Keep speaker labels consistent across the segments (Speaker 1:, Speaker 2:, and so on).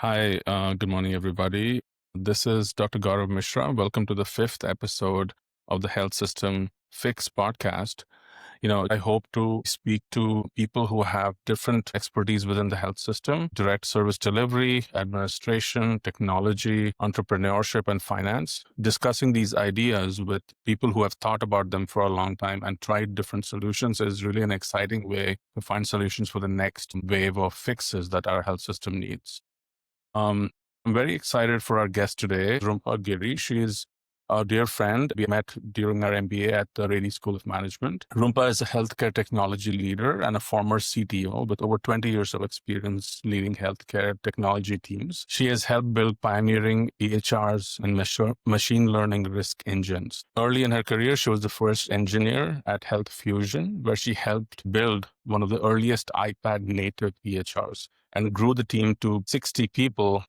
Speaker 1: Hi, good morning, everybody. This is Dr. Gaurav Mishra. Welcome to the fifth episode of the Health System Fix podcast. I hope to speak to people who have different expertise within the health system, direct service delivery, administration, technology, entrepreneurship, and finance, discussing these ideas with people who have thought about them for a long time and tried different solutions is really an exciting way to find solutions for the next wave of fixes that our health system needs. Um, I'm very excited for our guest today, Rumpa Giri. She is a dear friend. We met during our MBA at the Rady School of Management. Rumpa is a healthcare technology leader and a former CTO with over 20 years of experience leading healthcare technology teams. She has helped build pioneering EHRs and machine learning risk engines. Early in her career, she was the first engineer at Health Fusion, where she helped build one of the earliest iPad native EHRs and grew the team to 60 people,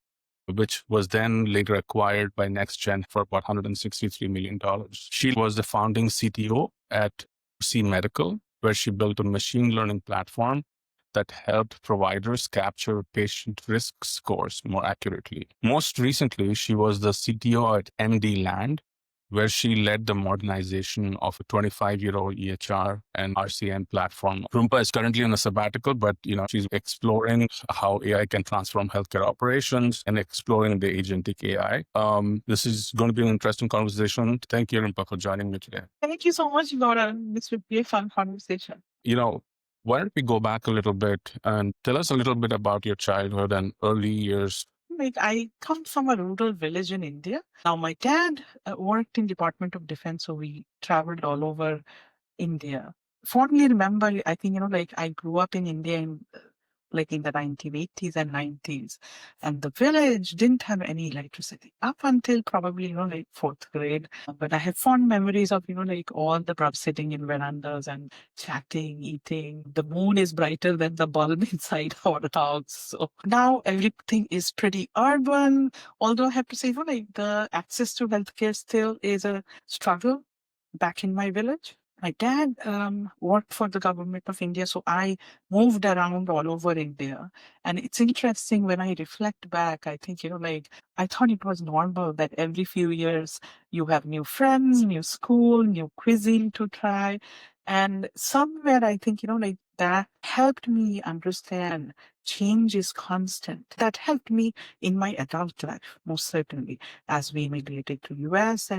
Speaker 1: which was then later acquired by NextGen for about $163 million. She was the founding CTO at Foresee Medical, where she built a machine learning platform that helped providers capture patient risk scores more accurately. Most recently, she was the CTO at MDLand, where she led the modernization of a 25-year-old EHR and RCN platform. Rumpa is currently on a sabbatical, but she's exploring how AI can transform healthcare operations and exploring the agentic AI. This is going to be an interesting conversation. Thank you, Rumpa, for joining me today.
Speaker 2: Thank you so much, Laura. This would be a fun conversation.
Speaker 1: Why don't we go back a little bit and tell us a little bit about your childhood and early years?
Speaker 2: I come from a rural village in India. Now, my dad worked in Department of Defense, so we traveled all over India. Fondly remember, I think, I grew up in India in the 1980s and 90s. And the village didn't have any electricity up until probably, fourth grade. But I have fond memories of, all the brothers sitting in verandas and chatting, eating. The moon is brighter than the bulb inside our house. So now everything is pretty urban. Although I have to say, the access to healthcare still is a struggle back in my village. My dad worked for the government of India, so I moved around all over India. And it's interesting when I reflect back, I think, I thought it was normal that every few years you have new friends, new school, new cuisine to try. And somewhere I think, that helped me understand change is constant. That helped me in my adult life, most certainly, as we immigrated to US.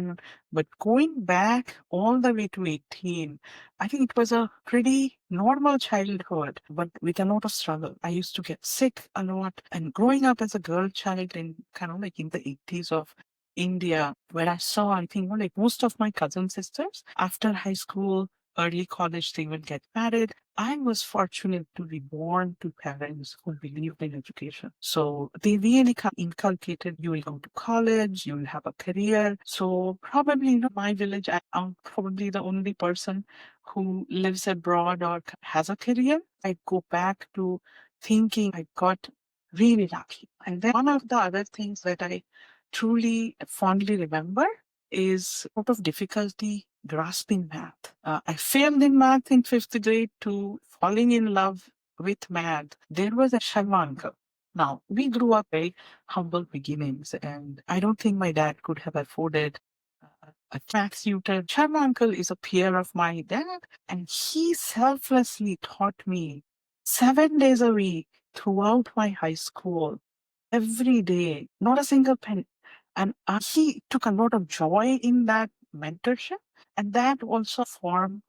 Speaker 2: But going back all the way to 18, I think it was a pretty normal childhood, but with a lot of struggle. I used to get sick a lot. And growing up as a girl child in in the 80s of India, where I saw, I think, most of my cousin sisters after high school, early college, they would get married. I was fortunate to be born to parents who believed in education. So they really inculcated you will go to college, you will have a career. So probably in my village, I'm probably the only person who lives abroad or has a career. I go back to thinking I got really lucky. And then one of the other things that I truly fondly remember is sort of difficulty grasping math. I failed in math in fifth grade to falling in love with math. There was a Sharma uncle. Now, we grew up very humble beginnings, and I don't think my dad could have afforded a math tutor. Sharma uncle is a peer of my dad, and he selflessly taught me 7 days a week throughout my high school, every day, not a single penny. And he took a lot of joy in that mentorship, and that also formed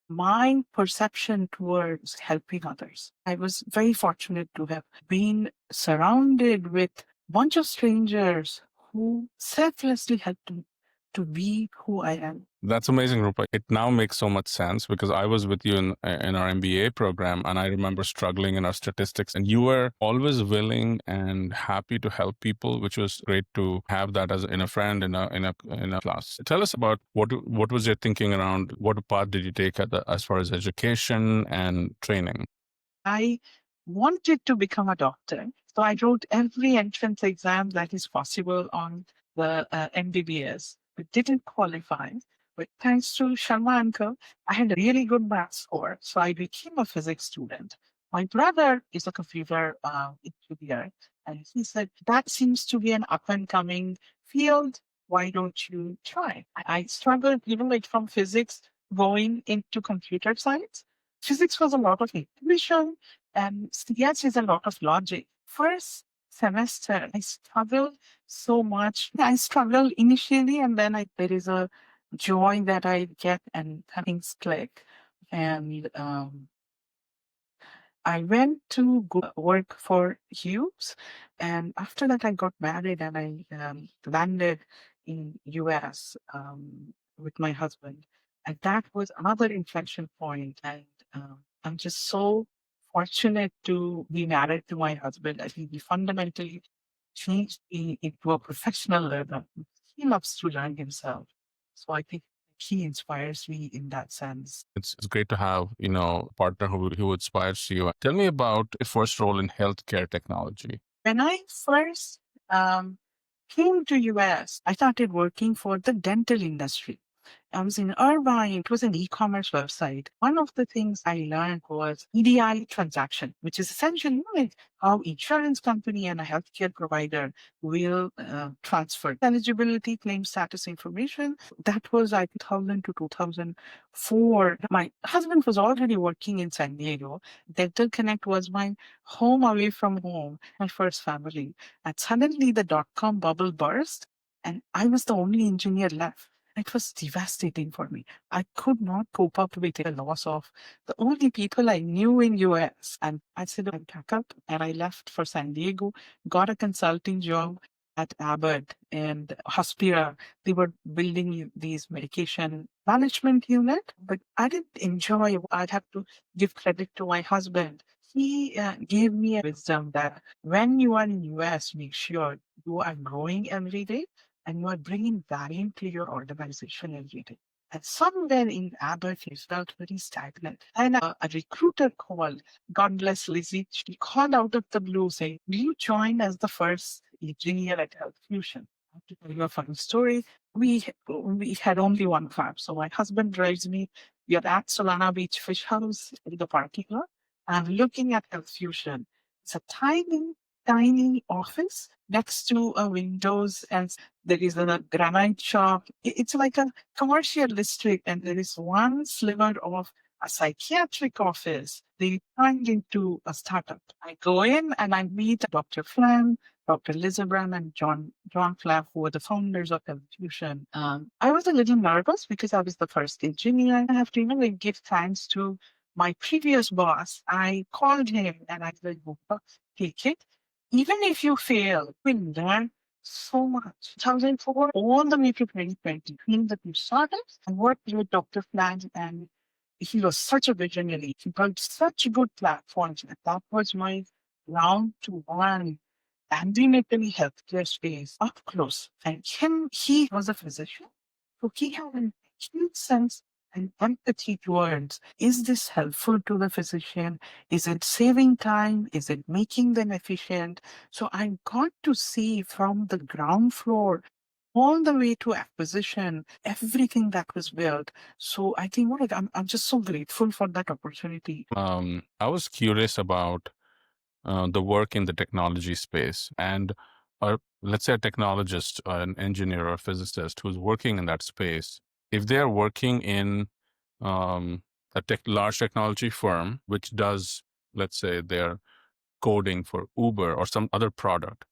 Speaker 2: my perception towards helping others. I was very fortunate to have been surrounded with a bunch of strangers who selflessly helped me to be who I am.
Speaker 1: That's amazing, Rupa. It now makes so much sense because I was with you in our MBA program, and I remember struggling in our statistics, and you were always willing and happy to help people, which was great to have that as in a friend in a class. Tell us about what was your thinking around what path did you take as far as education and training?
Speaker 2: I wanted to become a doctor. So I wrote every entrance exam that is possible on the MBBS, but didn't qualify. But thanks to Sharma uncle, I had a really good math score. So I became a physics student. My brother is a computer engineer, and he said, that seems to be an up and coming field. Why don't you try? I struggled, like from physics going into computer science. Physics was a lot of intuition, and CS is a lot of logic. First semester, I struggled so much. I struggled initially, and then there is a joy that I get, and things click. And I went to go work for Hughes, and after that I got married and I landed in US with my husband, and that was another inflection point. And I'm just so fortunate to be married to my husband. I think he fundamentally changed me into a professional learner. He loves to learn himself, so I think he inspires me in that sense.
Speaker 1: It's great to have, a partner who inspires you. Tell me about your first role in healthcare technology.
Speaker 2: When I first um, came to US, I started working for the dental industry. I was in Irvine. It was an e-commerce website. One of the things I learned was EDI transaction, which is essentially like how insurance company and a healthcare provider will transfer eligibility, claim status information. That was like 2000 to 2004. My husband was already working in San Diego. Dental Connect was my home away from home, my first family. And suddenly the dot-com bubble burst, and I was the only engineer left. It was devastating for me. I could not cope up with the loss of the only people I knew in US. And I said, I pack up and I left for San Diego, got a consulting job at Abbott and Hospira. They were building these medication management unit, but I didn't enjoy. I'd have to give credit to my husband. He gave me a wisdom that when you are in US, make sure you are growing every day and you are bringing value to your organization every day. And somewhere in Abbott, he felt very stagnant. And a recruiter called, God bless Lizzie, she called out of the blue saying, will you join as the first engineer at Health Fusion? I have to tell you a funny story. We had only one car. So my husband drives me. We are at Solana Beach Fish House in the parking lot. I'm looking at Health Fusion. It's a tiny office next to a windows, and there is a granite shop. It's like a commercial district, and there is one sliver of a psychiatric office. They turned into a startup. I go in and I meet Dr. Flam, Dr. Lizabram, and John Flav, who were the founders of Evolution. I was a little nervous because I was the first engineer. I have to like give thanks to my previous boss. I called him and I said, "Rupa, take it. Even if you fail, we learn so much." 2004 all the way to 2020, between the two startups, I worked with Dr. Flan, and he was such a visionary. He built such good platforms. And that was my round to one ambulatory healthcare space up close. And he was a physician. So he had an acute sense and empathy towards, is this helpful to the physician? Is it saving time? Is it making them efficient? So I got to see from the ground floor all the way to acquisition, everything that was built. So I think I'm just so grateful for that opportunity.
Speaker 1: I was curious about the work in the technology space, and let's say a technologist, or an engineer or a physicist who's working in that space. If they're working in a large technology firm, which does, let's say, their coding for Uber or some other product,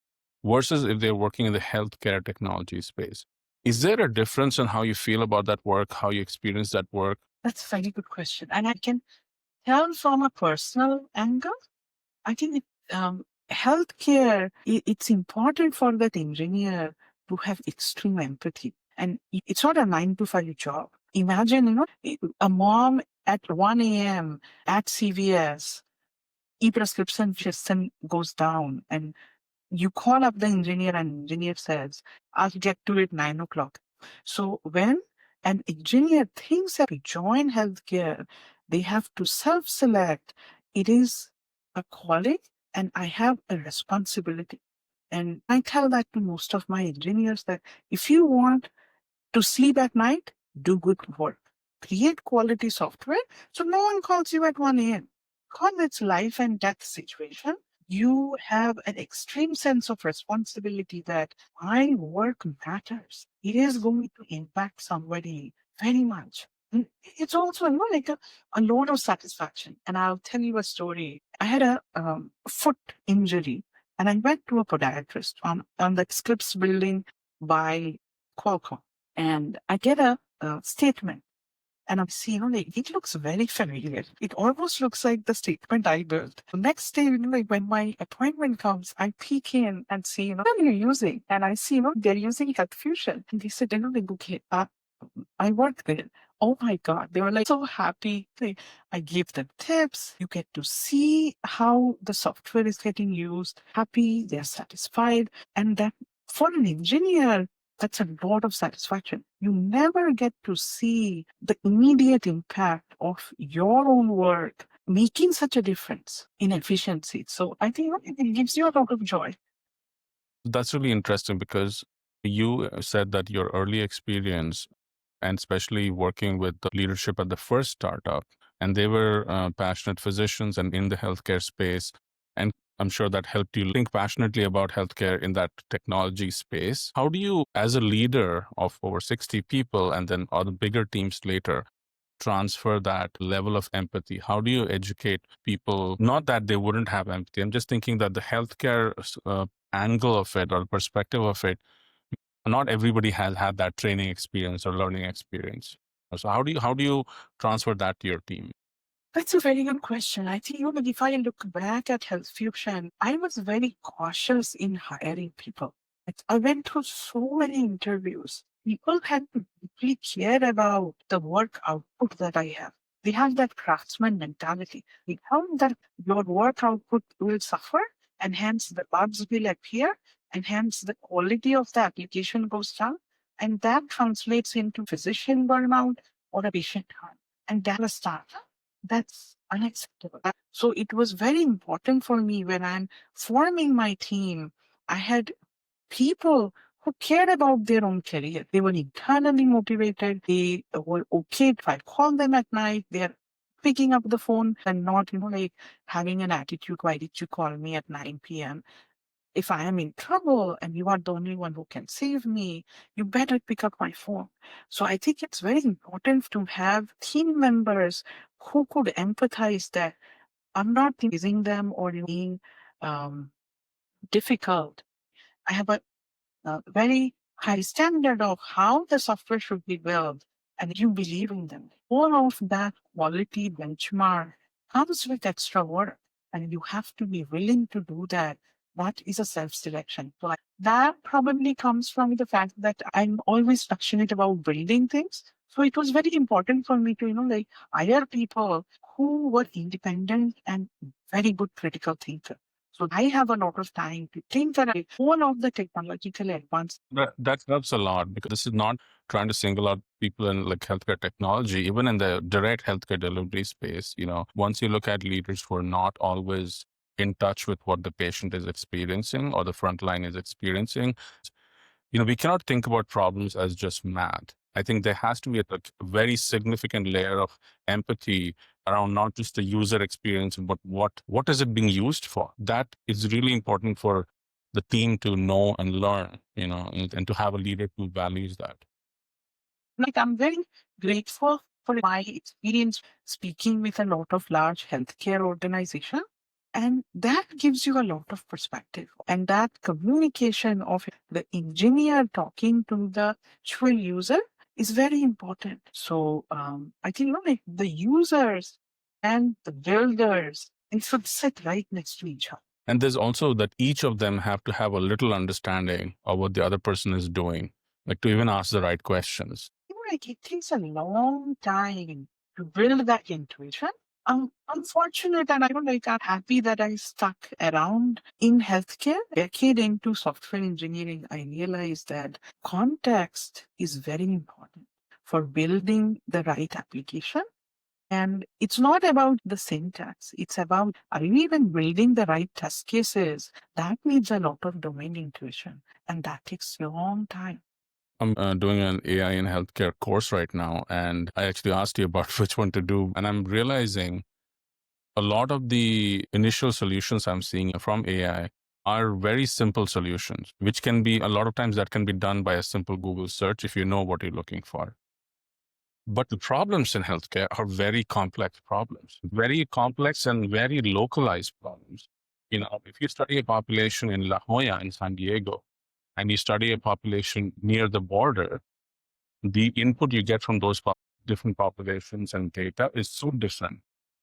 Speaker 1: versus if they're working in the healthcare technology space, is there a difference in how you feel about that work, how you experience that work?
Speaker 2: That's a very good question. And I can tell from a personal angle, I think healthcare, it's important for that engineer to have extreme empathy. And it's not a 9 to 5 job. Imagine, a mom at 1 a.m. at CVS, e-prescription system goes down, and you call up the engineer and engineer says, I'll get to it 9 o'clock. So when an engineer thinks that to join healthcare, they have to self-select. It is a calling and I have a responsibility. And I tell that to most of my engineers that if you want to sleep at night, do good work. Create quality software so no one calls you at 1 a.m. because it's life and death situation, you have an extreme sense of responsibility that my work matters. It is going to impact somebody very much. It's also like a load of satisfaction. And I'll tell you a story. I had a foot injury and I went to a podiatrist on the Scripps building by Qualcomm. And I get a statement and I see, like it looks very familiar. It almost looks like the statement I built. The next day, like when my appointment comes, I peek in and see, what are you using? And I see, they're using Health Fusion. And they said, like, okay, I work there. Oh my God. They were like so happy. I gave them tips. You get to see how the software is getting used. Happy, they're satisfied. And that for an engineer, that's a lot of satisfaction. You never get to see the immediate impact of your own work making such a difference in efficiency. So I think it gives you a lot of joy.
Speaker 1: That's really interesting because you said that your early experience, and especially working with the leadership at the first startup, and they were passionate physicians and in the healthcare space. And I'm sure that helped you think passionately about healthcare in that technology space. How do you, as a leader of over 60 people and then other bigger teams later, transfer that level of empathy? How do you educate people? Not that they wouldn't have empathy. I'm just thinking that the healthcare angle of it or perspective of it, not everybody has had that training experience or learning experience. So how do you transfer that to your team?
Speaker 2: That's a very good question. I think, if I look back at Health Fusion, I was very cautious in hiring people. I went through so many interviews. People had to deeply care about the work output that I have. They have that craftsman mentality. They found that your work output will suffer, and hence the bugs will appear, and hence the quality of the application goes down. And that translates into physician burnout or a patient harm. And that a startup, that's unacceptable. So it was very important for me when I'm forming my team. I had people who cared about their own career. They were internally motivated. They were okay if I call them at night. They're picking up the phone and not, like having an attitude. Why did you call me at 9 p.m.? If I am in trouble and you are the only one who can save me, you better pick up my phone. So I think it's very important to have team members who could empathize that I'm not teasing them or being um, difficult. I have a very high standard of how the software should be built, and you believe in them. All of that quality benchmark comes with extra work, and you have to be willing to do that. That is a self-selection. So that probably comes from the fact that I'm always passionate about building things. So it was very important for me to, like hire people who were independent and very good critical thinkers. So I have a lot of time to think around all of the technological advances.
Speaker 1: That helps a lot because this is not trying to single out people in like healthcare technology, even in the direct healthcare delivery space. Once you look at leaders who are not always in touch with what the patient is experiencing or the front line is experiencing, we cannot think about problems as just math. I think there has to be a very significant layer of empathy around not just the user experience, but what is it being used for? That is really important for the team to know and learn, and to have a leader who values that.
Speaker 2: Like I'm very grateful for my experience speaking with a lot of large healthcare organizations. And that gives you a lot of perspective. And that communication of the engineer talking to the actual user is very important. So I think like the users and the builders, they should sit right next to each other.
Speaker 1: And there's also that each of them have to have a little understanding of what the other person is doing, like to even ask the right questions.
Speaker 2: Like it takes a long time to build that intuition. I'm unfortunate and I don't like I'm happy that I stuck around in healthcare. A decade into software engineering, I realized that context is very important for building the right application. And it's not about the syntax. It's about, are you even building the right test cases? That needs a lot of domain intuition. And that takes a long time.
Speaker 1: I'm doing an AI in healthcare course right now, and I actually asked you about which one to do. And I'm realizing A lot of the initial solutions I'm seeing from AI are very simple solutions, which can be a lot of times that can be done by a simple Google search if you know what you're looking for. But the problems in healthcare are very complex problems, very complex and very localized problems. If you study a population in La Jolla in San Diego, and you study a population near the border, the input you get from those different populations and data is so different.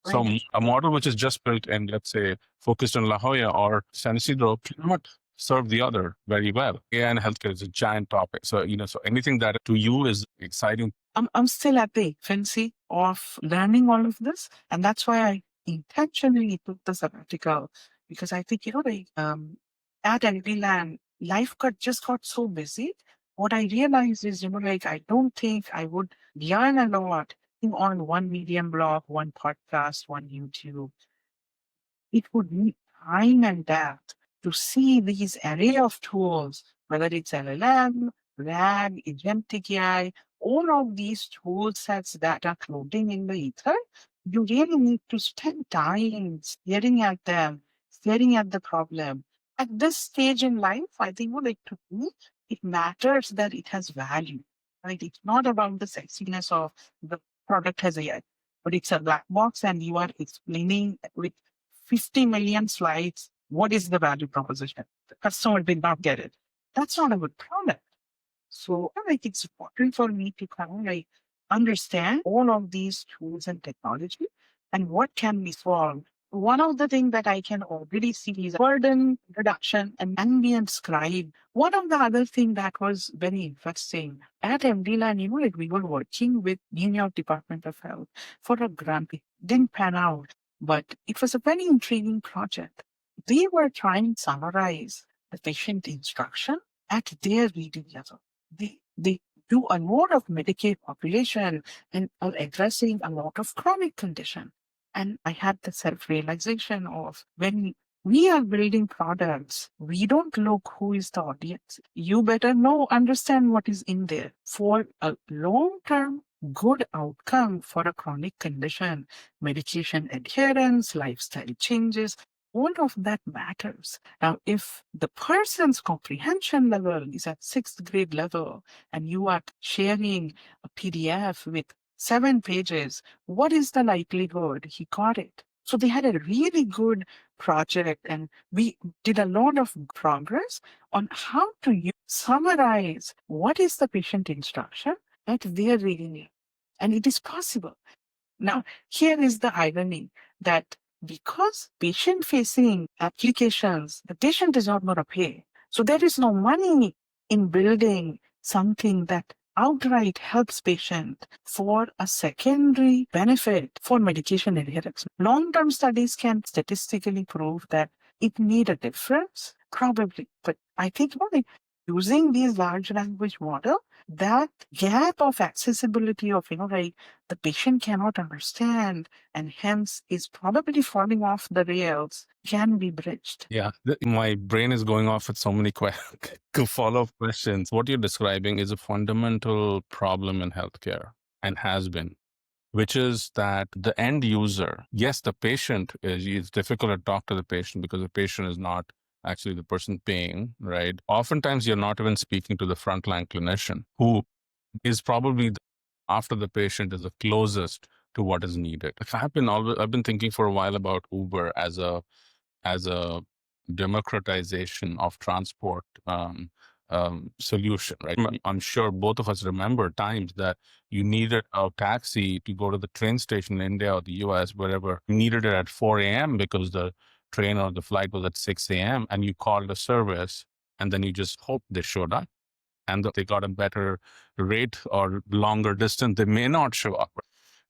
Speaker 1: So
Speaker 2: Right.
Speaker 1: a model which is just built and, let's say, focused on La Jolla or San Isidro cannot serve the other very well. AI and healthcare is a giant topic. So, so anything that to you is exciting.
Speaker 2: I'm still at the infancy of learning all of this. And that's why I intentionally took the sabbatical, because I think, at MDLand, just got so busy. What I realized is, I don't think I would learn a lot on one Medium blog, one podcast, one YouTube. It would need time and depth to see these array of tools, whether it's LLM, RAG, agentic AI, all of these tool sets that are floating in the ether. You really need to spend time staring at them, staring at the problem. At this stage in life, I think, to me, it matters that it has value. Right? It's not about the sexiness of the product has AI, but it's a black box and you are explaining with 50 million slides, what is the value proposition? The customer did not get it. That's not a good product. So it's important for me to understand all of these tools and technology and what can be solved. One of the things that I can already see is burden reduction and ambient scribe. One of the other thing that was very interesting at MDLand, we were working with New York Department of Health for a grant. It didn't pan out, but it was a very intriguing project. They were trying to summarize the patient instruction at their reading level. They do a lot of Medicaid population and are addressing a lot of chronic condition. And I had the self-realization of when we are building products, we don't look who is the audience. You better understand what is in there for a long-term good outcome for a chronic condition, medication adherence, lifestyle changes, all of that matters. Now, if the person's comprehension level is at 6th grade level and you are sharing a PDF with 7 pages, what is the likelihood he got it? So they had a really good project and we did a lot of progress on how to summarize what is the patient instruction at their reading level. And it is possible. Now, here is the irony that because patient-facing applications, the patient is not going to pay. So there is no money in building something that outright helps patient for a secondary benefit for medication adherence. Long-term studies can statistically prove that it need a difference, probably. But I think using these large language model, that gap of accessibility of, the patient cannot understand and hence is probably falling off the rails can be bridged.
Speaker 1: Yeah, my brain is going off with so many follow-up questions. What you're describing is a fundamental problem in healthcare and has been, which is that the end user, yes, the patient it's difficult to talk to the patient because the patient is not actually the person paying, right? Oftentimes, you're not even speaking to the frontline clinician who is probably after the patient is the closest to what is needed. I've been thinking for a while about Uber as a democratization of transport solution, right? I'm sure both of us remember times that you needed a taxi to go to the train station in India or the US, wherever. You needed it at 4 a.m. because the train or the flight was at 6 a.m. and you called the service and then you just hoped they showed up. And they got a better rate or longer distance, they may not show up.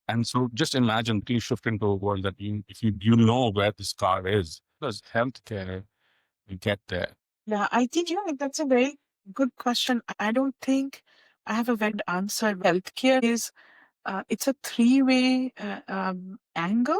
Speaker 1: And so just imagine you shift into a world that if you know where this car is, does healthcare get there?
Speaker 2: Yeah, I think that's a very good question. I don't think I have a valid answer. Healthcare is it's a three-way angle.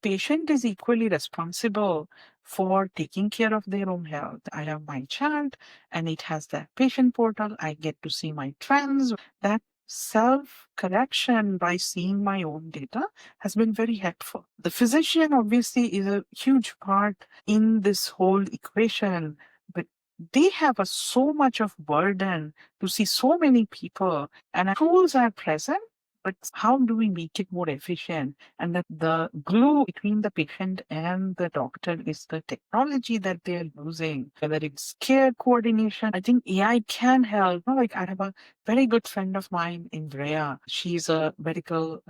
Speaker 2: Patient is equally responsible for taking care of their own health. I have my child and it has that patient portal. I get to see my trends. That self-correction by seeing my own data has been very helpful. The physician obviously is a huge part in this whole equation, but they have so much of burden to see so many people, and tools are present, but how do we make it more efficient? And that the glue between the patient and the doctor is the technology that they're using, whether it's care coordination. I think AI can help. Like I have a very good friend of mine in Brea. She's a medical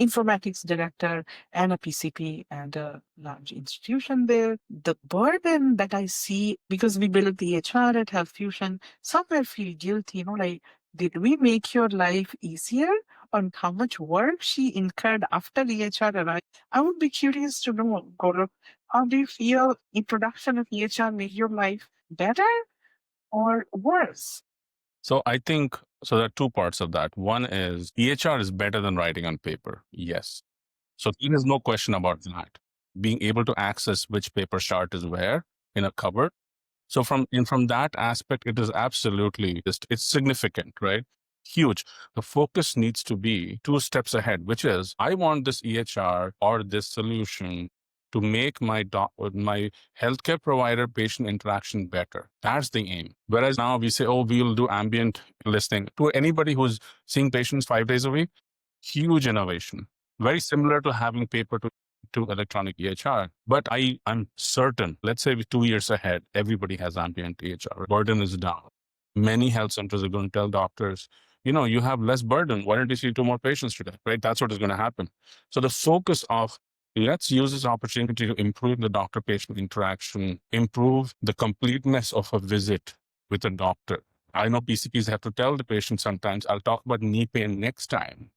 Speaker 2: informatics director and a PCP at a large institution there. The burden that I see, because we built the EHR at Health Fusion, somewhere feel guilty, like, did we make your life easier? On how much work she incurred after EHR arrived. I would be curious to know, Gaurav, how do you feel introduction of EHR made your life better or worse?
Speaker 1: So I think so there are two parts of that. One is EHR is better than writing on paper. Yes. So there is no question about that. Being able to access which paper chart is where in a cupboard. So from that aspect, it is absolutely just it's significant, right? Huge. The focus needs to be two steps ahead, which is I want this EHR or this solution to make my healthcare provider patient interaction better. That's the aim. Whereas now we say, oh, we'll do ambient listening to anybody who's seeing patients 5 days a week. Huge innovation. Very similar to having paper to electronic EHR. But I'm certain, let's say we're 2 years ahead, everybody has ambient EHR. Burden is down. Many health centers are going to tell doctors, you have less burden. Why don't you see two more patients today? Right? That's what is going to happen. So the focus of let's use this opportunity to improve the doctor-patient interaction, improve the completeness of a visit with a doctor. I know PCPs have to tell the patient sometimes, I'll talk about knee pain next time.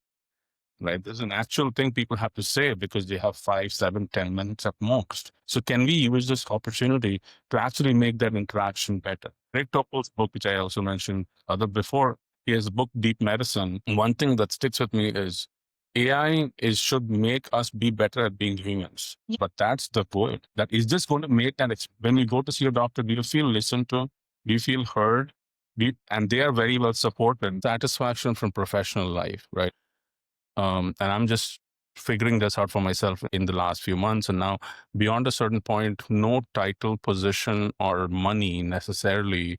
Speaker 1: Right? There's an actual thing people have to say because they have 5, 7, 10 minutes at most. So can we use this opportunity to actually make that interaction better? Rick Topol's book, which I also mentioned before, he has a book, Deep Medicine. One thing that sticks with me is AI should make us be better at being humans. But that's the goal. That is just going to make that when you go to see a doctor, do you feel listened to? Do you feel heard? And they are very well supported. Satisfaction from professional life, right? And I'm just figuring this out for myself in the last few months. And now, beyond a certain point, no title, position, or money necessarily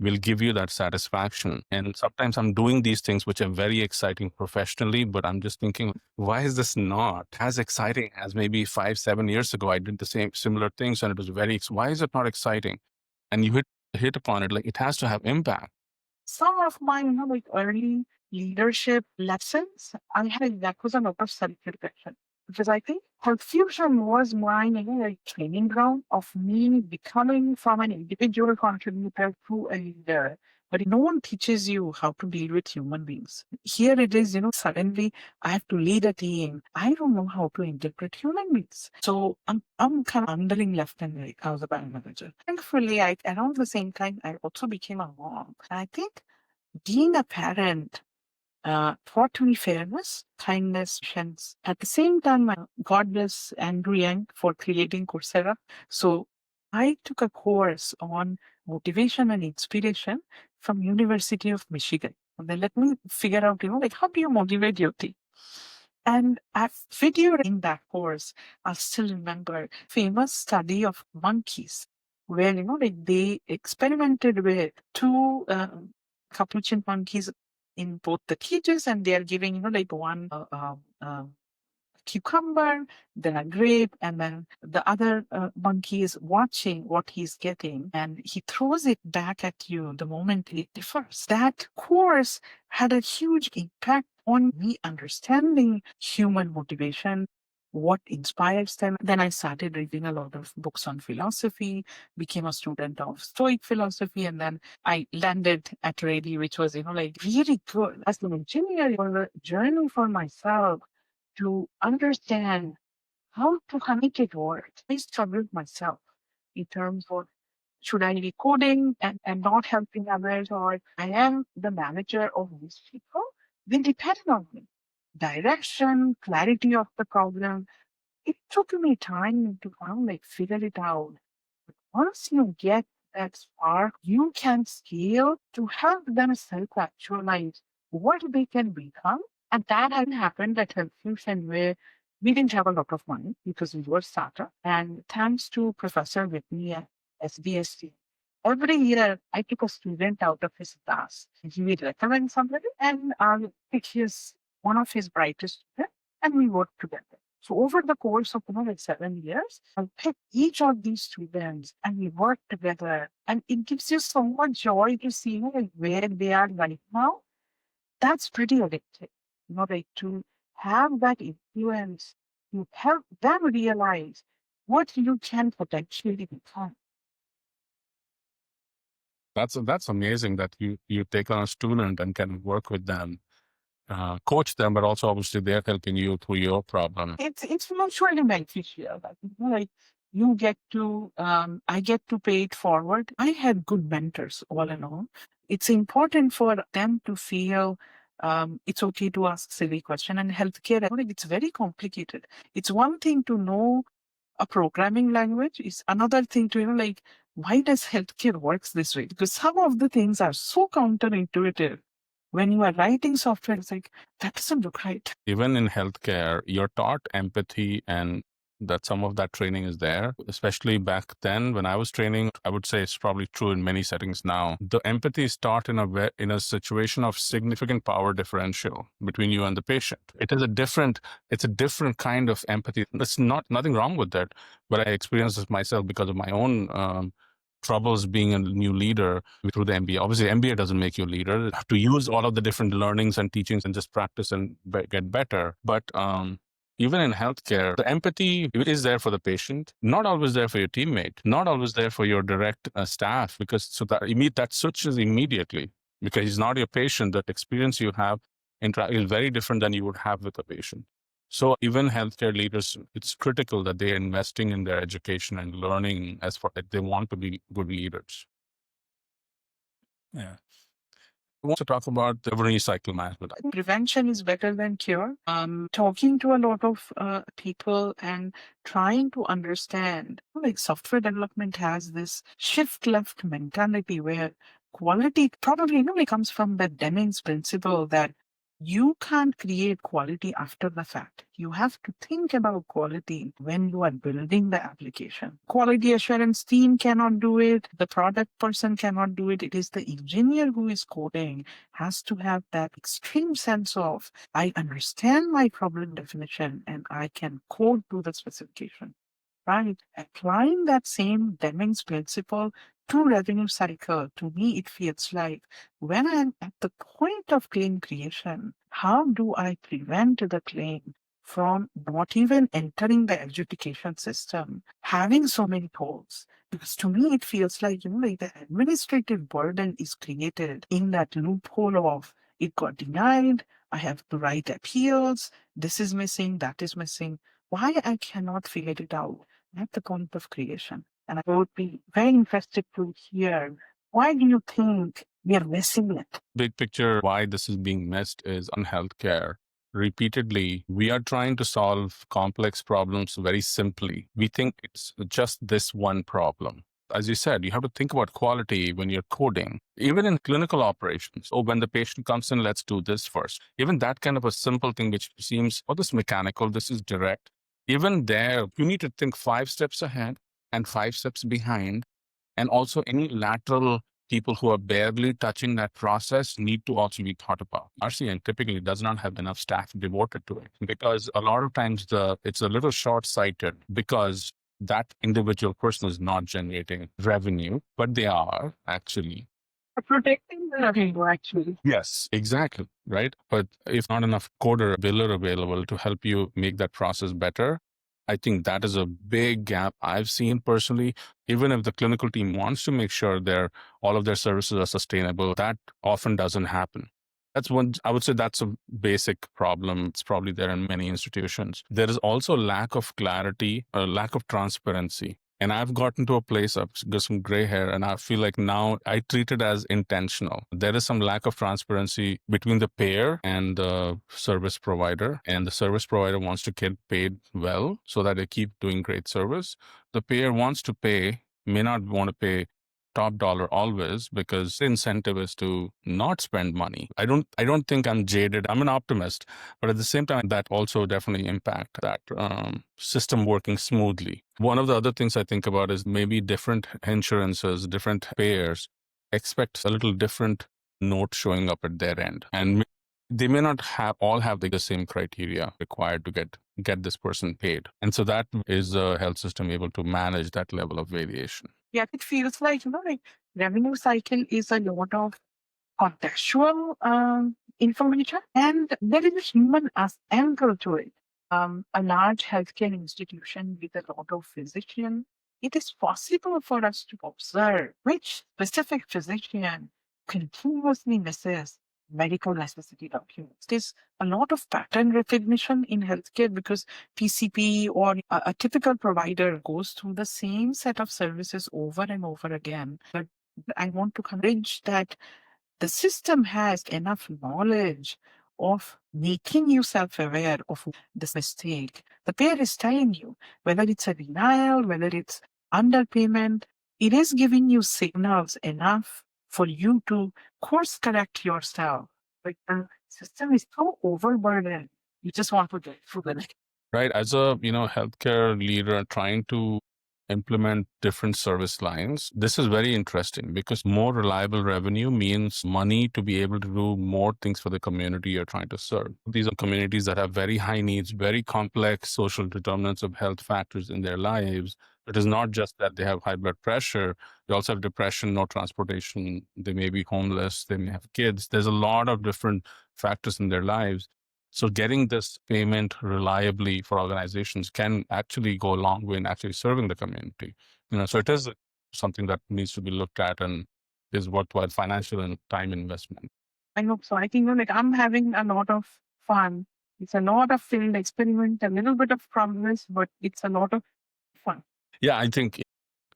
Speaker 1: will give you that satisfaction. And sometimes I'm doing these things which are very exciting professionally, but I'm just thinking, why is this not as exciting as maybe 5, 7 years ago? I did the similar things and it was why is it not exciting? And you hit upon it, like it has to have impact.
Speaker 2: Some of my, like early leadership lessons, I had that was a lot of self-reflection. Because I think confusion was my, like training ground of me becoming from an individual contributor to a leader. But no one teaches you how to deal with human beings. Here it is, suddenly I have to lead a team. I don't know how to interpret human beings. So I'm kind of wandering left and right. I was a bank manager. Thankfully, around the same time, I also became a mom. And I think being a parent taught me fairness, kindness, patience. At the same time, God bless Andrew Yang for creating Coursera. So I took a course on motivation and inspiration from University of Michigan. And then let me figure out, like how do you motivate your team? And I video in that course, I still remember famous study of monkeys where, like they experimented with two capuchin monkeys in both the cages and they are giving, like one cucumber, then a grape, and then the other monkey is watching what he's getting and he throws it back at you the moment it differs. That course had a huge impact on me understanding human motivation, what inspires them. Then I started reading a lot of books on philosophy, became a student of Stoic philosophy, and then I landed at Ready, which was, like really good. As an engineer, it was a journey for myself to understand how to make it work. I struggled myself in terms of should I be coding and not helping others, or I am the manager of these people? They depend on me. Direction, clarity of the problem. It took me time to like figure it out. Once you get that spark, you can scale to help them self-actualize what they can become. And that hadn't happened at Health Fusion, where we didn't have a lot of money because we were startup. And thanks to Professor Whitney at SBST, every year I took a student out of his class. He would recommend somebody, and I'll pick his one of his brightest students, and we work together. So over the course of like 7 years, I'll pick each of these students and we work together. And it gives you so much joy to see like where they are right now. That's pretty addictive. Like to have that influence, to help them realize what you can potentially become.
Speaker 1: That's amazing that you take on a student and can work with them, coach them, but also obviously they're helping you through your problem.
Speaker 2: It's mutually beneficial. Like you get to I get to pay it forward. I had good mentors all in all. It's important for them to feel it's okay to ask silly question. And healthcare, like, it's very complicated. It's one thing to know a programming language, is another thing to like, why does healthcare works this way? Because some of the things are so counterintuitive. When you are writing software, it's like, that doesn't look right.
Speaker 1: Even in healthcare, you're taught empathy, and that some of that training is there. Especially back then when I was training, I would say it's probably true in many settings now. The empathy is taught in a situation of significant power differential between you and the patient. It's a different kind of empathy. There's nothing wrong with that, but I experienced this myself because of my own troubles being a new leader through the MBA. Obviously, MBA doesn't make you a leader. You have to use all of the different learnings and teachings and just practice and get better. But even in healthcare, the empathy is there for the patient, not always there for your teammate, not always there for your direct staff, because that switches immediately because he's not your patient. That experience you have is very different than you would have with a patient. So even healthcare leaders, it's critical that they're investing in their education and learning as far as they want to be good leaders. Yeah. I want to talk about the revenue cycle management.
Speaker 2: Prevention is better than cure. Talking to a lot of people and trying to understand, like software development has this shift left mentality where quality probably like comes from the Deming's principle that you can't create quality after the fact. You have to think about quality when you are building the application. Quality assurance team cannot do it. The product person cannot do it. It is the engineer who is coding has to have that extreme sense of, I understand my problem definition and I can code to the specification. Right? Applying that same Deming's principle to revenue cycle, to me, it feels like when I'm at the point of claim creation, how do I prevent the claim from not even entering the adjudication system, having so many holes? Because to me, it feels like, like the administrative burden is created in that loophole of it got denied, I have to write appeals, this is missing, that is missing. Why I cannot figure it out at the point of creation. And I would be very interested to hear, why do you think we are missing it?
Speaker 1: Big picture, why this is being missed is on healthcare. Repeatedly, we are trying to solve complex problems very simply. We think it's just this one problem. As you said, you have to think about quality when you're coding, even in clinical operations. Oh, when the patient comes in, let's do this first. Even that kind of a simple thing, which seems, oh, this is mechanical, this is direct. Even there, you need to think 5 steps ahead and 5 steps behind. And also any lateral people who are barely touching that process need to also be thought about. RCN typically does not have enough staff devoted to it because a lot of times it's a little short-sighted because that individual person is not generating revenue, but they are actually
Speaker 2: Protecting the revenue, actually.
Speaker 1: Yes, exactly. Right. But if not enough coder biller available to help you make that process better, I think that is a big gap I've seen personally. Even if the clinical team wants to make sure all of their services are sustainable, that often doesn't happen. I would say that's a basic problem. It's probably there in many institutions. There is also lack of clarity, a lack of transparency. And I've gotten to a place, I've got some gray hair, and I feel like now I treat it as intentional. There is some lack of transparency between the payer and the service provider. And the service provider wants to get paid well so that they keep doing great service. The payer wants to pay, may not want to pay top dollar always, because the incentive is to not spend money. I don't think I'm jaded. I'm an optimist, but at the same time, that also definitely impact that system working smoothly. One of the other things I think about is maybe different insurances, different payers expect a little different note showing up at their end, and they may not have the same criteria required to get this person paid. And so that is a health system able to manage that level of variation.
Speaker 2: Yeah, it feels like, like revenue cycle is a lot of contextual information, and there is a human angle to it. A large healthcare institution with a lot of physicians, it is possible for us to observe which specific physician continuously misses medical necessity documents. There's a lot of pattern recognition in healthcare because PCP or a typical provider goes through the same set of services over and over again. But I want to encourage that the system has enough knowledge of making you self-aware of this mistake. The payer is telling you whether it's a denial, whether it's underpayment, it is giving you signals enough for you to course correct yourself. Like the system is so overburdened, you just want to get through the next.
Speaker 1: Right. As a healthcare leader trying to implement different service lines, this is very interesting because more reliable revenue means money to be able to do more things for the community you're trying to serve. These are communities that have very high needs, very complex social determinants of health factors in their lives. It is not just that they have high blood pressure, they also have depression, no transportation, they may be homeless, they may have kids. There's a lot of different factors in their lives. So getting this payment reliably for organizations can actually go a long way in actually serving the community. So it is something that needs to be looked at and is worthwhile financial and time investment.
Speaker 2: I hope so. I think like I'm having a lot of fun. It's a lot of field experiment, a little bit of progress, but it's a lot of fun.
Speaker 1: Yeah, I think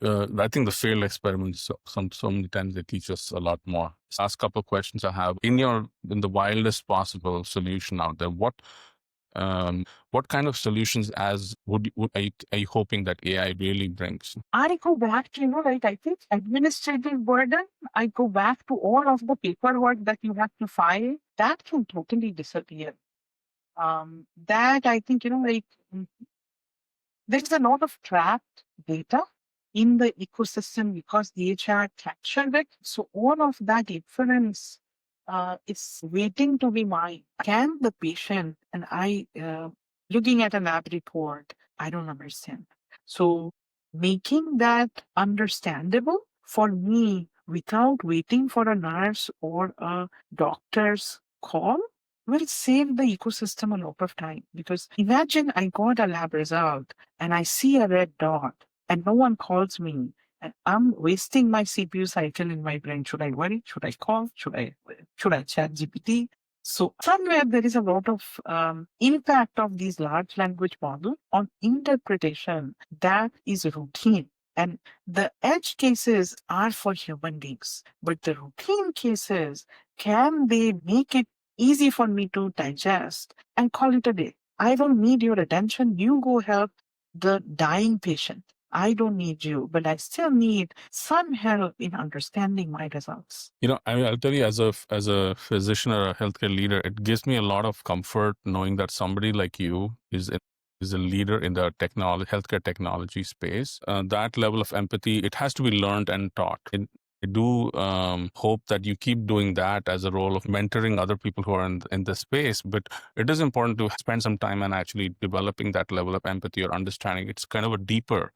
Speaker 1: the failed experiments so many times they teach us a lot more. Last couple of questions I have in the wildest possible solution out there. What kind of solutions are you hoping that AI really brings?
Speaker 2: I go back to, like I think administrative burden. I go back to all of the paperwork that you have to file. That can totally disappear. That I think, like there's a lot of trapped data in the ecosystem because the EHR captured it. So all of that inference is waiting to be mined. Can the patient and I, looking at a lab report, I don't understand. So making that understandable for me without waiting for a nurse or a doctor's call will save the ecosystem a lot of time. Because imagine I got a lab result and I see a red dot and no one calls me. And I'm wasting my CPU cycle in my brain. Should I worry? Should I call? Should I chat GPT? So somewhere there is a lot of impact of these large language models on interpretation that is routine. And the edge cases are for human beings, but the routine cases, can they make it easy for me to digest and call it a day? I don't need your attention. You go help the dying patient. I don't need you, but I still need some help in understanding my results.
Speaker 1: I'll tell you, as a physician or a healthcare leader, it gives me a lot of comfort knowing that somebody like you is a leader in the healthcare technology space. That level of empathy, it has to be learned and taught. I do hope that you keep doing that as a role of mentoring other people who are in the space. But it is important to spend some time on actually developing that level of empathy or understanding. It's kind of a deeper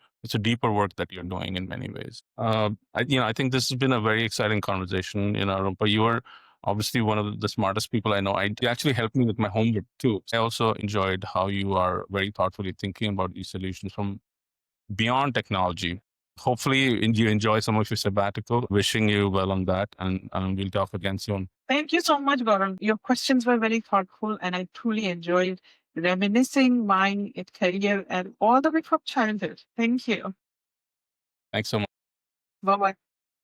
Speaker 1: work that you're doing in many ways. I think this has been a very exciting conversation. Rumpa, you are obviously one of the smartest people I know. You actually helped me with my homework too. I also enjoyed how you are very thoughtfully thinking about these solutions from beyond technology. Hopefully you enjoy some of your sabbatical. Wishing you well on that, and we'll talk again soon.
Speaker 2: Thank you so much, Gaurav. Your questions were very thoughtful, and I truly enjoyed reminiscing my career and all the way from childhood. Thank you.
Speaker 1: Thanks so much.
Speaker 2: Bye bye.